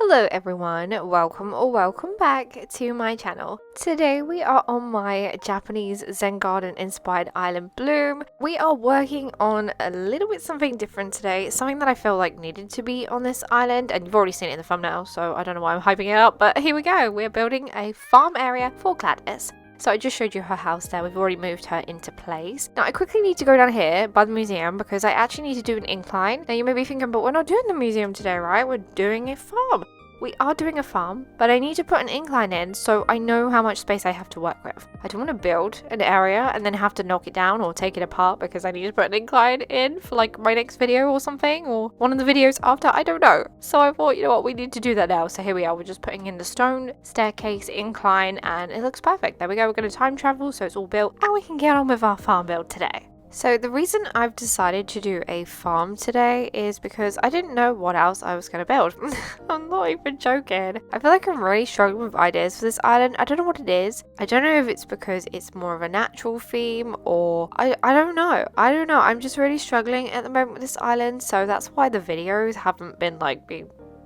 Hello everyone, welcome or welcome back to my channel. Today we are on my Japanese Zen garden inspired island Bloom. We are working on a little bit something different today, something that I feel like needed to be on this island, and you've already seen it in the thumbnail, so I don't know why I'm hyping it up, but here we go. We're building a farm area for Gladys. So I just showed you her house there. We've already moved her into place. Now I quickly need to go down here by the museum because I actually need to do an incline. Now you may be thinking, but we're not doing the museum today, right? We're doing a farm. We are doing a farm, but I need to put an incline in so I know how much space I have to work with. I don't want to build an area and then have to knock it down or take it apart because I need to put an incline in for like my next video or something, or one of the videos after, I don't know. So I thought, you know what, we need to do that now. So here we are, we're just putting in the stone staircase incline and it looks perfect. There we go, we're going to time travel so it's all built and we can get on with our farm build today. So the reason I've decided to do a farm today is because I didn't know what else I was going to build. I'm not even joking. I feel like I'm really struggling with ideas for this island. I don't know what it is. I don't know if it's because it's more of a natural theme or I don't know. I'm just really struggling at the moment with this island. So that's why the videos haven't been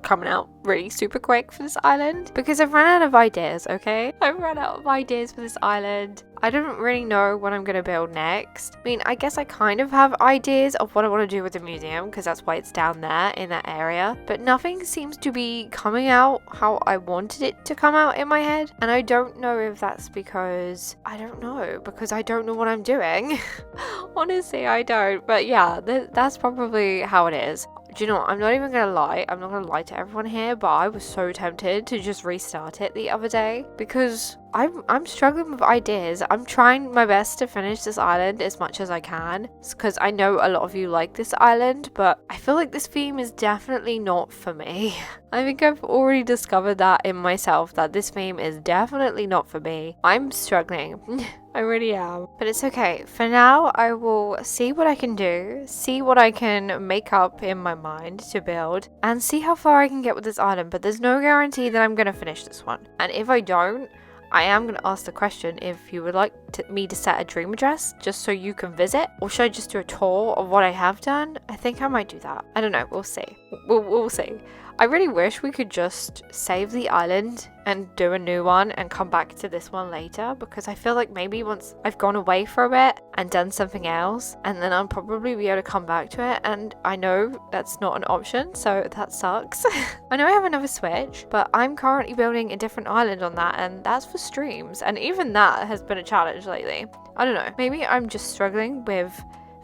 coming out really super quick for this island because I've run out of ideas, okay? I've run out of ideas for this island. I don't really know what I'm going to build next. I mean, I guess I kind of have ideas of what I want to do with the museum because that's why it's down there in that area. But nothing seems to be coming out how I wanted it to come out in my head. And I don't know if that's because I don't know what I'm doing. Honestly, I don't. But yeah, that's probably how it is. Do you know what? I'm not even going to lie. I'm not going to lie to everyone here, but I was so tempted to just restart it the other day because I'm struggling with ideas. I'm trying my best to finish this island as much as I can because I know a lot of you like this island, but I feel like this theme is definitely not for me. I think I've already discovered that in myself, that this theme is definitely not for me. I'm struggling. I really am. But it's okay. For now, I will see what I can do, see what I can make up in my mind to build, and see how far I can get with this island. But there's no guarantee that I'm going to finish this one. And if I don't, I am going to ask the question if you would like me to set a dream address just so you can visit, or should I just do a tour of what I have done? I think I might do that. I don't know. We'll see. We'll see. I really wish we could just save the island and do a new one and come back to this one later, because I feel like maybe once I've gone away for a bit and done something else, and then I'll probably be able to come back to it, and I know that's not an option, so that sucks. I know I have another Switch, but I'm currently building a different island on that, and that's for streams, and even that has been a challenge lately. I don't know, maybe I'm just struggling with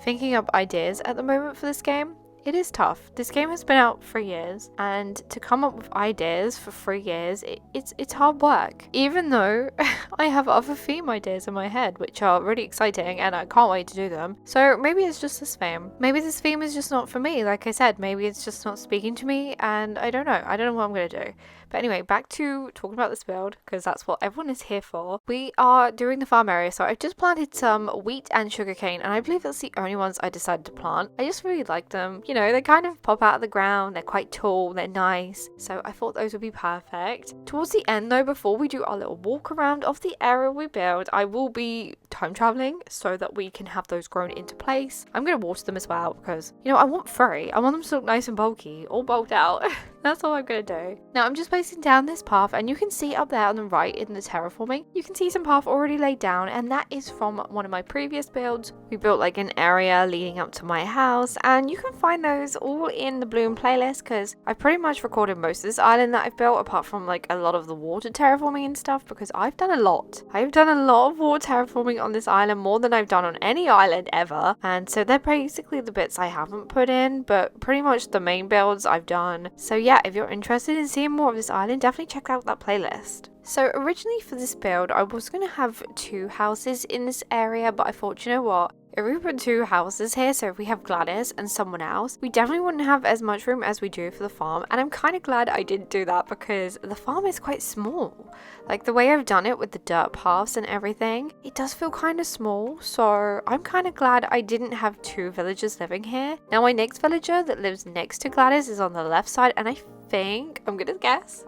thinking up ideas at the moment for this game. It is tough. This game has been out for years, and to come up with ideas for 3 years, it's hard work. Even though I have other theme ideas in my head, which are really exciting, and I can't wait to do them. So maybe it's just this theme. Maybe this theme is just not for me. Like I said, maybe it's just not speaking to me, and I don't know. I don't know what I'm going to do. But anyway, back to talking about this build, because that's what everyone is here for. We are doing the farm area, so I've just planted some wheat and sugarcane, and I believe that's the only ones I decided to plant. I just really like them. You know, they kind of pop out of the ground, they're quite tall, they're nice, so I thought those would be perfect. Towards the end though, before we do our little walk around of the area we build, I will be time traveling so that we can have those grown into place. I'm going to water them as well because, you know, I want 3. I want them to look nice and bulky, all bulked out. That's all I'm going to do. Now I'm just placing down this path, and you can see up there on the right in the terraforming, you can see some path already laid down, and that is from one of my previous builds. We built like an area leading up to my house, and you can find those all in the Bloom playlist because I pretty much recorded most of this island that I've built, apart from like a lot of the water terraforming and stuff, because I've done a lot. I've done a lot of water terraforming on this island, more than I've done on any island ever, and so they're basically the bits I haven't put in, but pretty much the main builds I've done. So yeah, if you're interested in seeing more of this island, definitely check out that playlist. So originally for this build, I was going to have 2 houses in this area, but I thought, you know what? If we put 2 houses here, so if we have Gladys and someone else, we definitely wouldn't have as much room as we do for the farm. And I'm kind of glad I didn't do that because the farm is quite small. Like the way I've done it with the dirt paths and everything, it does feel kind of small. So I'm kind of glad I didn't have 2 villagers living here. Now my next villager that lives next to Gladys is on the left side, and I I'm gonna guess.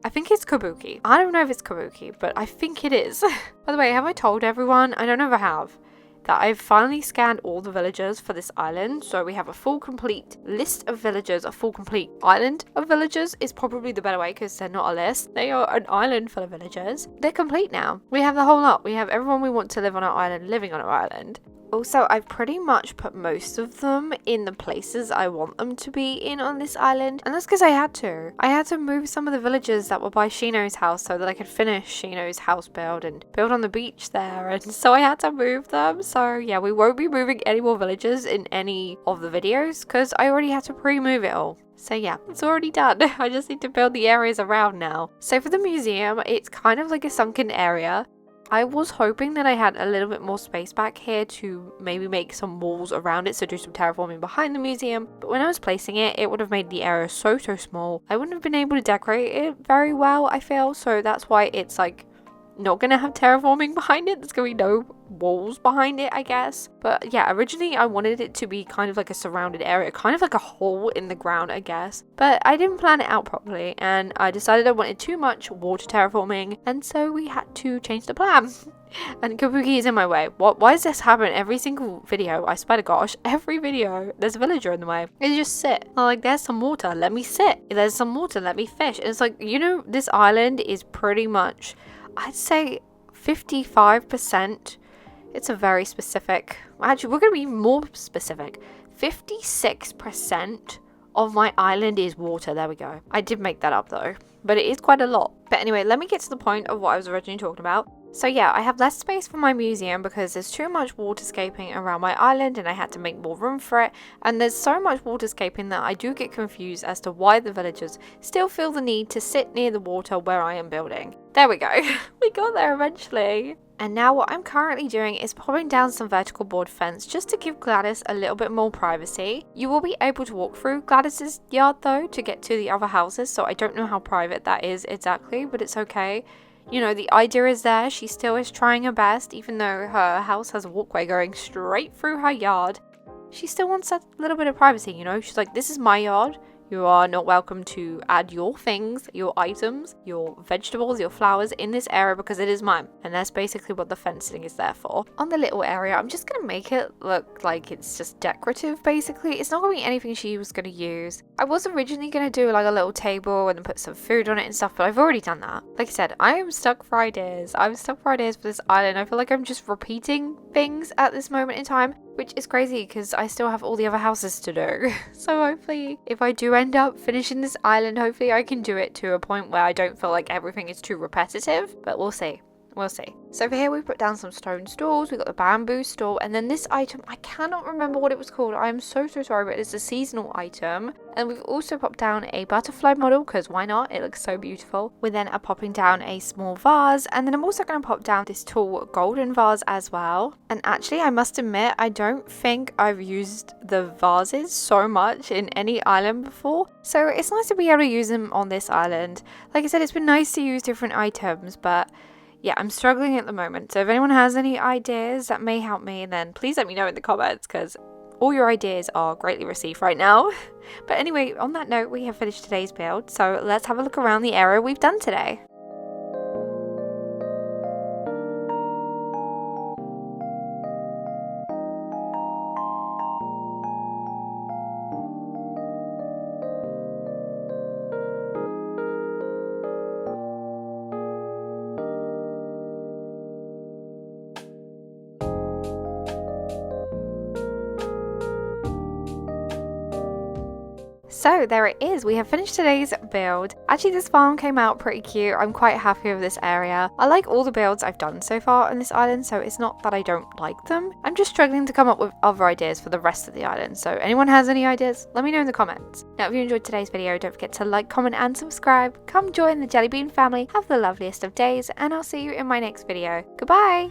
I think it's Kabuki. I don't know if it's Kabuki, but I think it is. By the way, have I told everyone? I don't know if I have. that I've finally scanned all the villagers for this island. So we have a full complete list of villagers, a full complete island of villagers is probably the better way because they're not a list. They are an island full of villagers. They're complete now. We have the whole lot. We have everyone we want to live on our island living on our island. Also, I've pretty much put most of them in the places I want them to be in on this island. And that's because I had to. I had to move some of the villagers that were by Shino's house so that I could finish Shino's house build and build on the beach there. And so I had to move them. So yeah, we won't be moving any more villagers in any of the videos because I already had to pre-move it all. So yeah, it's already done. I just need to build the areas around now. So for the museum, it's kind of like a sunken area. I was hoping that I had a little bit more space back here to maybe make some walls around it, so do some terraforming behind the museum, but when I was placing it, it would have made the area so small. I wouldn't have been able to decorate it very well, I feel, so that's why it's like not gonna have terraforming behind it. There's gonna be no walls behind it, I guess. But yeah, originally I wanted it to be kind of like a surrounded area, kind of like a hole in the ground, I guess. But I didn't plan it out properly, and I decided I wanted too much water terraforming, and so we had to change the plan. And Kabuki is in my way. Why does this happen every single video? I swear to gosh, every video there's a villager in the way. They just sit. I'm like, there's some water, let me sit. There's some water, let me fish. And it's like, you know, this island is pretty much, I'd say 55%. It's a very specific, actually we're going to be more specific. 56% of my island is water. There we go. I did make that up though, but it is quite a lot. But anyway, let me get to the point of what I was originally talking about. So yeah, I have less space for my museum because there's too much waterscaping around my island and I had to make more room for it. And there's so much waterscaping that I do get confused as to why the villagers still feel the need to sit near the water where I am building. There we go. We got there eventually. And now what I'm currently doing is popping down some vertical board fence just to give Gladys a little bit more privacy. You will be able to walk through Gladys's yard though to get to the other houses, so I don't know how private that is exactly, but it's okay. You know, the idea is there. She still is trying her best, even though her house has a walkway going straight through her yard. She still wants that little bit of privacy, you know? She's like, this is my yard. You are not welcome to add your things, your items, your vegetables, your flowers in this area because it is mine. And that's basically what the fencing is there for. On the little area, I'm just going to make it look like it's just decorative, basically. It's not going to be anything she was going to use. I was originally going to do like a little table and then put some food on it and stuff, but I've already done that. Like I said, I am stuck for ideas. I'm stuck for ideas for this island. I feel like I'm just repeating things at this moment in time, which is crazy because I still have all the other houses to do. So hopefully, if I do end up finishing this island, hopefully I can do it to a point where I don't feel like everything is too repetitive, but we'll see. We'll see. So for here we put down some stone stools, we got the bamboo stool, and then this item, I cannot remember what it was called. I am so sorry, but it's a seasonal item. And we've also popped down a butterfly model, because why not? It looks so beautiful. We then are popping down a small vase, and then I'm also going to pop down this tall golden vase as well. And actually, I must admit, I don't think I've used the vases so much in any island before. So it's nice to be able to use them on this island. Like I said, it's been nice to use different items, but yeah, I'm struggling at the moment. So if anyone has any ideas that may help me, then please let me know in the comments because all your ideas are greatly received right now. But anyway, on that note, we have finished today's build. So let's have a look around the area we've done today. So there it is, we have finished today's build. Actually, this farm came out pretty cute. I'm quite happy with this area. I like all the builds I've done so far on this island, so it's not that I don't like them. I'm just struggling to come up with other ideas for the rest of the island. So anyone has any ideas, let me know in the comments. Now, if you enjoyed today's video, don't forget to like, comment and subscribe. Come join the Jellybean family. Have the loveliest of days, and I'll see you in my next video. Goodbye!